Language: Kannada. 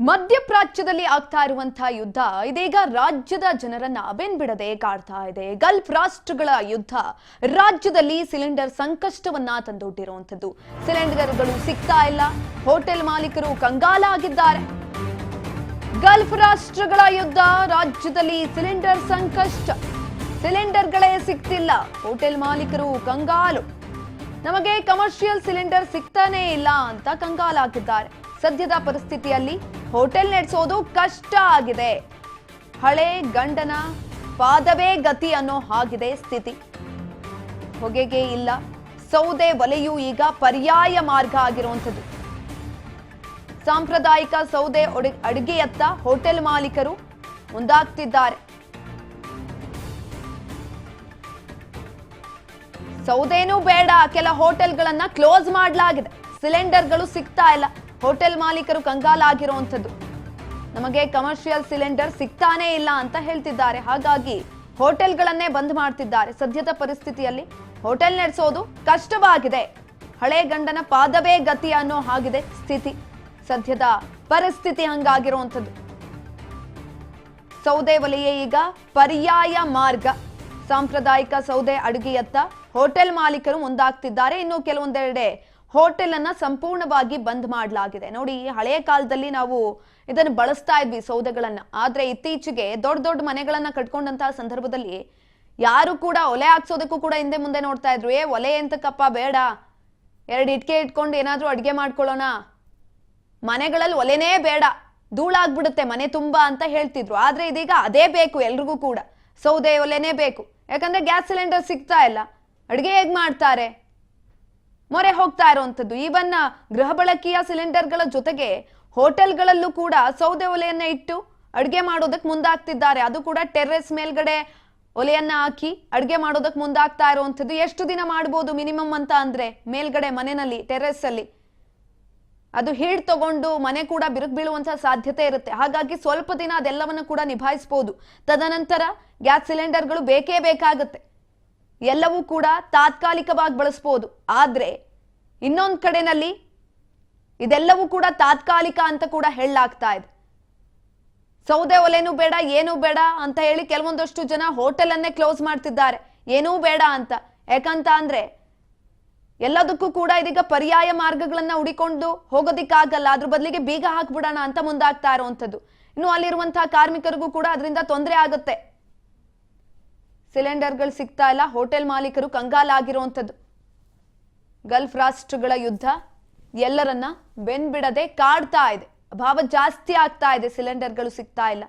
ಮಧ್ಯಪ್ರಾಚ್ಯದಲ್ಲಿ ಆಗ್ತಾ ಇರುವಂತಹ ಯುದ್ಧ ಇದೀಗ ರಾಜ್ಯದ ಜನರನ್ನ ಬೆನ್ಬಿಡದೆ ಕಾಡ್ತಾ ಇದೆ. ಗಲ್ಫ್ ರಾಷ್ಟ್ರಗಳ ಯುದ್ಧ ರಾಜ್ಯದಲ್ಲಿ ಸಿಲಿಂಡರ್ ಸಂಕಷ್ಟವನ್ನ ತಂದೊಡ್ಡಿರುವಂತದ್ದು. ಸಿಲಿಂಡರ್ಗಳು ಸಿಗ್ತಾ ಇಲ್ಲ, ಹೋಟೆಲ್ ಮಾಲೀಕರು ಕಂಗಾಲಾಗಿದ್ದಾರೆ. ಗಲ್ಫ್ ರಾಷ್ಟ್ರಗಳ ಯುದ್ಧ ರಾಜ್ಯದಲ್ಲಿ ಸಿಲಿಂಡರ್ ಸಂಕಷ್ಟ, ಸಿಲಿಂಡರ್ಗಳೇ ಸಿಗ್ತಿಲ್ಲ, ಹೋಟೆಲ್ ಮಾಲೀಕರು ಕಂಗಾಲು. ನಮಗೆ ಕಮರ್ಷಿಯಲ್ ಸಿಲಿಂಡರ್ ಸಿಗ್ತಾನೇ ಇಲ್ಲ ಅಂತ ಕಂಗಾಲಾಗಿದ್ದಾರೆ. ಸದ್ಯದ ಪರಿಸ್ಥಿತಿಯಲ್ಲಿ ಹೋಟೆಲ್ ನಡೆಸೋದು ಕಷ್ಟ ಆಗಿದೆ. ಹಳೆ ಗಂಡನ ಪಾದವೇ ಗತಿ ಅನ್ನೋ ಹಾಗಿದೆ ಸ್ಥಿತಿ. ಹೊಗೆಗೆ ಇಲ್ಲ, ಸೌದೆ ಒಲೆಯೂ ಈಗ ಪರ್ಯಾಯ ಮಾರ್ಗ ಆಗಿರುವಂಥದ್ದು. ಸಾಂಪ್ರದಾಯಿಕ ಸೌದೆ ಅಡುಗೆಯತ್ತ ಹೋಟೆಲ್ ಮಾಲೀಕರು ಮುಂದಾಗ್ತಿದ್ದಾರೆ. ಸೌದೆನೂ ಬೇಡ, ಕೆಲ ಹೋಟೆಲ್ಗಳನ್ನ ಕ್ಲೋಸ್ ಮಾಡಲಾಗಿದೆ. ಸಿಲಿಂಡರ್ಗಳು ಸಿಗ್ತಾ ಇಲ್ಲ, ಹೋಟೆಲ್ ಮಾಲೀಕರು ಕಂಗಾಲಾಗಿರುವಂಥದ್ದು. ನಮಗೆ ಕಮರ್ಷಿಯಲ್ ಸಿಲಿಂಡರ್ ಸಿಗ್ತಾನೇ ಇಲ್ಲ ಅಂತ ಹೇಳ್ತಿದ್ದಾರೆ. ಹಾಗಾಗಿ ಹೋಟೆಲ್ಗಳನ್ನೇ ಬಂದ್ ಮಾಡ್ತಿದ್ದಾರೆ. ಸದ್ಯದ ಪರಿಸ್ಥಿತಿಯಲ್ಲಿ ಹೋಟೆಲ್ ನಡೆಸೋದು ಕಷ್ಟವಾಗಿದೆ. ಹಳೆ ಗಂಡನ ಪಾದವೇ ಗತಿ ಅನ್ನೋ ಹಾಗಿದೆ ಸ್ಥಿತಿ. ಸದ್ಯದ ಪರಿಸ್ಥಿತಿ ಹಂಗಾಗಿರುವಂಥದ್ದು. ಸೌದೆ ಒಲೆಯೇ ಈಗ ಪರ್ಯಾಯ ಮಾರ್ಗ. ಸಾಂಪ್ರದಾಯಿಕ ಸೌದೆ ಅಡುಗೆಯತ್ತ ಹೋಟೆಲ್ ಮಾಲೀಕರು ಮುಂದಾಗ್ತಿದ್ದಾರೆ. ಇನ್ನು ಕೆಲವೊಂದೆರಡೆ ಹೋಟೆಲ್ ಅನ್ನ ಸಂಪೂರ್ಣವಾಗಿ ಬಂದ್ ಮಾಡಲಾಗಿದೆ. ನೋಡಿ, ಹಳೆಯ ಕಾಲದಲ್ಲಿ ನಾವು ಇದನ್ನು ಬಳಸ್ತಾ ಇದ್ವಿ ಸೌದೆಗಳನ್ನ. ಆದ್ರೆ ಇತ್ತೀಚೆಗೆ ದೊಡ್ಡ ದೊಡ್ಡ ಮನೆಗಳನ್ನ ಕಟ್ಕೊಂಡಂತಹ ಸಂದರ್ಭದಲ್ಲಿ ಯಾರು ಕೂಡ ಒಲೆ ಹಾಕ್ಸೋದಕ್ಕೂ ಕೂಡ ಹಿಂದೆ ಮುಂದೆ ನೋಡ್ತಾ ಇದ್ರು. ಒಲೆ ಎಂತಕ್ಕಪ್ಪ, ಬೇಡ, 2 ಇಟ್ಕೆ ಇಟ್ಕೊಂಡು ಏನಾದ್ರೂ ಅಡ್ಗೆ ಮಾಡ್ಕೊಳ್ಳೋಣ, ಮನೆಗಳಲ್ಲಿ ಒಲೆನೇ ಬೇಡ, ಧೂಳಾಗ್ಬಿಡುತ್ತೆ ಮನೆ ತುಂಬಾ ಅಂತ ಹೇಳ್ತಿದ್ರು. ಆದ್ರೆ ಇದೀಗ ಅದೇ ಬೇಕು ಎಲ್ರಿಗೂ ಕೂಡ, ಸೌದೆ ಒಲೆನೇ ಬೇಕು. ಯಾಕಂದ್ರೆ ಗ್ಯಾಸ್ ಸಿಲಿಂಡರ್ ಸಿಗ್ತಾ ಇಲ್ಲ, ಅಡ್ಗೆ ಹೇಗ್ ಮಾಡ್ತಾರೆ, ಮೊರೆ ಹೋಗ್ತಾ ಇರುವಂತದ್ದು. ಈವನ್ ಗೃಹ ಬಳಕೆಯ ಸಿಲಿಂಡರ್ಗಳ ಜೊತೆಗೆ ಹೋಟೆಲ್ಗಳಲ್ಲೂ ಕೂಡ ಸೌದೆ ಒಲೆಯನ್ನ ಇಟ್ಟು ಅಡ್ಗೆ ಮಾಡೋದಕ್ಕೆ ಮುಂದಾಗ್ತಿದ್ದಾರೆ. ಅದು ಕೂಡ ಟೆರ್ರೆಸ್ ಮೇಲ್ಗಡೆ ಒಲೆಯನ್ನ ಹಾಕಿ ಅಡ್ಗೆ ಮಾಡೋದಕ್ಕೆ ಮುಂದಾಗ್ತಾ ಇರುವಂತದ್ದು. ಎಷ್ಟು ದಿನ ಮಾಡ್ಬೋದು ಮಿನಿಮಮ್ ಅಂತ ಅಂದ್ರೆ, ಮೇಲ್ಗಡೆ ಮನೆಯಲ್ಲಿ ಟೆರ್ರೆಸ್ ಅಲ್ಲಿ ಅದು ಹೀಡ್ ತಗೊಂಡು ಮನೆ ಕೂಡ ಬಿರುಕು ಬೀಳುವಂತಹ ಸಾಧ್ಯತೆ ಇರುತ್ತೆ. ಹಾಗಾಗಿ ಸ್ವಲ್ಪ ದಿನ ಅದೆಲ್ಲವನ್ನು ಕೂಡ ನಿಭಾಯಿಸಬಹುದು. ತದನಂತರ ಗ್ಯಾಸ್ ಸಿಲಿಂಡರ್ಗಳು ಬೇಕೇ ಬೇಕಾಗುತ್ತೆ. ಎಲ್ಲವೂ ಕೂಡ ತಾತ್ಕಾಲಿಕವಾಗಿ ಬಳಸಬಹುದು. ಆದ್ರೆ ಇನ್ನೊಂದು ಕಡೆನಲ್ಲಿ ಇದೆಲ್ಲವೂ ಕೂಡ ತಾತ್ಕಾಲಿಕ ಅಂತ ಕೂಡ ಹೇಳಲಾಗ್ತಾ ಇದೆ. ಸೌದೆ ಒಲೆನೂ ಬೇಡ, ಏನೂ ಬೇಡ ಅಂತ ಹೇಳಿ ಕೆಲವೊಂದಷ್ಟು ಜನ ಹೋಟೆಲ್ ಅನ್ನೇ ಕ್ಲೋಸ್ ಮಾಡ್ತಿದ್ದಾರೆ, ಏನೂ ಬೇಡ ಅಂತ. ಯಾಕಂತ ಅಂದ್ರೆ ಎಲ್ಲದಕ್ಕೂ ಕೂಡ ಇದೀಗ ಪರ್ಯಾಯ ಮಾರ್ಗಗಳನ್ನ ಹುಡಿಕೊಂಡು ಹೋಗೋದಿಕ್ಕಾಗಲ್ಲ. ಅದ್ರ ಬದಲಿಗೆ ಬೀಗ ಹಾಕ್ಬಿಡೋಣ ಅಂತ ಮುಂದಾಗ್ತಾ ಇರುವಂತದ್ದು. ಇನ್ನು ಅಲ್ಲಿರುವಂತಹ ಕಾರ್ಮಿಕರಿಗೂ ಕೂಡ ಅದರಿಂದ ತೊಂದರೆ ಆಗುತ್ತೆ. ಸಿಲಿಂಡರ್ಗಳು ಸಿಗ್ತಾ ಇಲ್ಲ, ಹೋಟೆಲ್ ಮಾಲೀಕರು ಕಂಗಾಲಾಗಿರುವಂಥದ್ದು. ಗಲ್ಫ್ ರಾಷ್ಟ್ರಗಳ ಯುದ್ಧ ಎಲ್ಲರನ್ನ ಬೆನ್ಬಿಡದೆ ಕಾಡ್ತಾ ಇದೆ. ಅಭಾವ ಜಾಸ್ತಿ ಆಗ್ತಾ ಇದೆ, ಸಿಲಿಂಡರ್ಗಳು ಸಿಗ್ತಾ ಇಲ್ಲ.